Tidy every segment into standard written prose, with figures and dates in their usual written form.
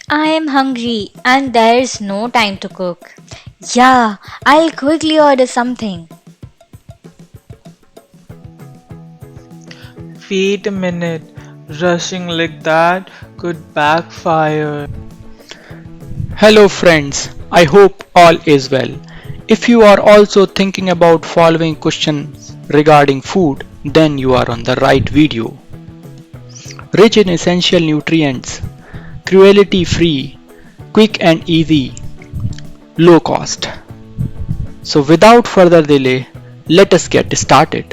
I am hungry and there's no time to cook. Yeah, I'll quickly order something. Wait a minute, rushing like that could backfire. Hello friends, I hope all is well. If you are also thinking about following questions regarding food, then you are on the right video. Rich in essential nutrients, cruelty free, quick and easy, low cost. So without further delay, let us get started.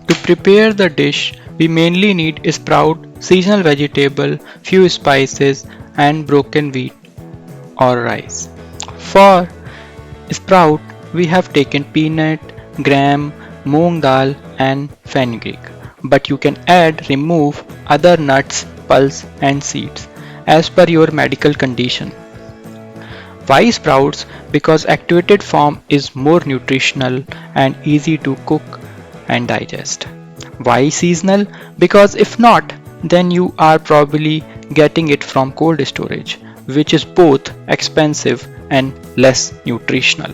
To prepare the dish, we mainly need sprout, seasonal vegetable, few spices and broken wheat or rice. For sprout, we have taken peanut, gram, moong dal and fenugreek. But you can remove other nuts, pulse and seeds as per your medical condition. Why sprouts? Because activated form is more nutritional and easy to cook and digest. Why seasonal? Because if not, then you are probably getting it from cold storage, which is both expensive and less nutritional.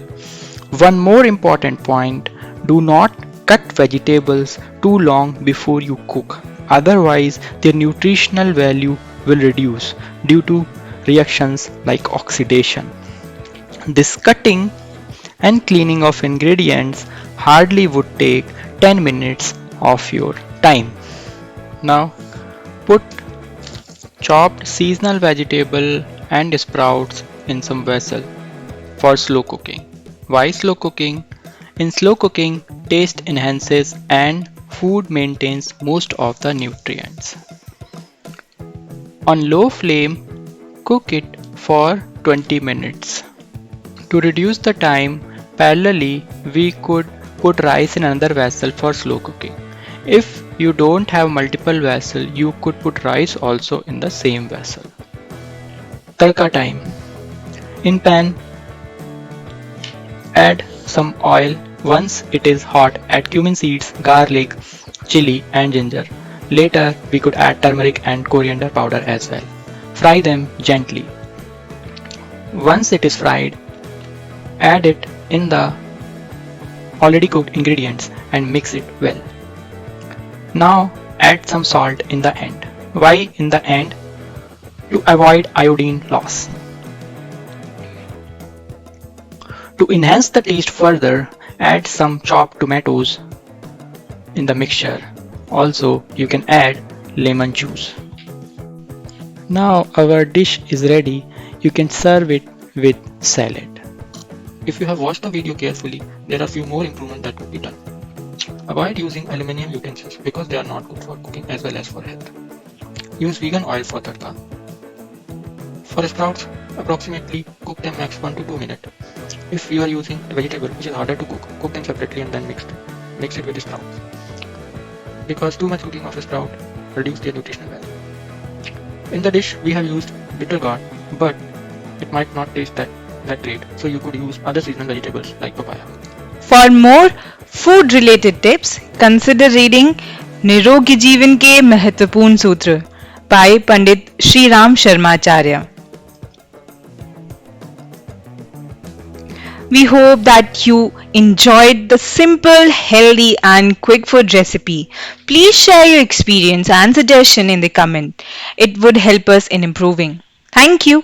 One more important point, do not cut vegetables too long before you cook. Otherwise, their nutritional value will reduce due to reactions like oxidation. This cutting and cleaning of ingredients hardly would take 10 minutes of your time. Now, put chopped seasonal vegetable and sprouts in some vessel for slow cooking. Why slow cooking? In slow cooking, taste enhances and food maintains most of the nutrients. On low flame, cook it for 20 minutes. To reduce the time, parallelly we could put rice in another vessel for slow cooking. If you don't have multiple vessels, you could put rice also in the same vessel. Tadka time. In pan, add some oil. Once it is hot, add cumin seeds, garlic, chili and ginger. Later, we could add turmeric and coriander powder as well. Fry them gently. Once it is fried, add it in the already cooked ingredients and mix it well. Now add some salt in the end. Why in the end? To avoid iodine loss. To enhance the taste further, add some chopped tomatoes in the mixture. Also, you can add lemon juice. Now our dish is ready. You can serve it with salad. If you have watched the video carefully, there are few more improvements that could be done. Avoid using aluminium utensils because they are not good for cooking as well as for health. Use vegan oil for tadka. For sprouts, approximately cook them max 1 to 2 minutes. If you are using a vegetable which is harder to cook them separately and then mix it with the sprouts. Because too much cooking of a sprout reduces their nutritional value. In the dish, we have used bitter gourd, but it might not taste that great, so you could use other seasonal vegetables like papaya. For more food related tips, consider reading निरोगी जीवन के महत्वपूर्ण सूत्र by Pandit Shri Ram Sharmacharya. We hope that you enjoyed the simple, healthy and quick food recipe. Please share your experience and suggestion in the comment. It would help us in improving. Thank you.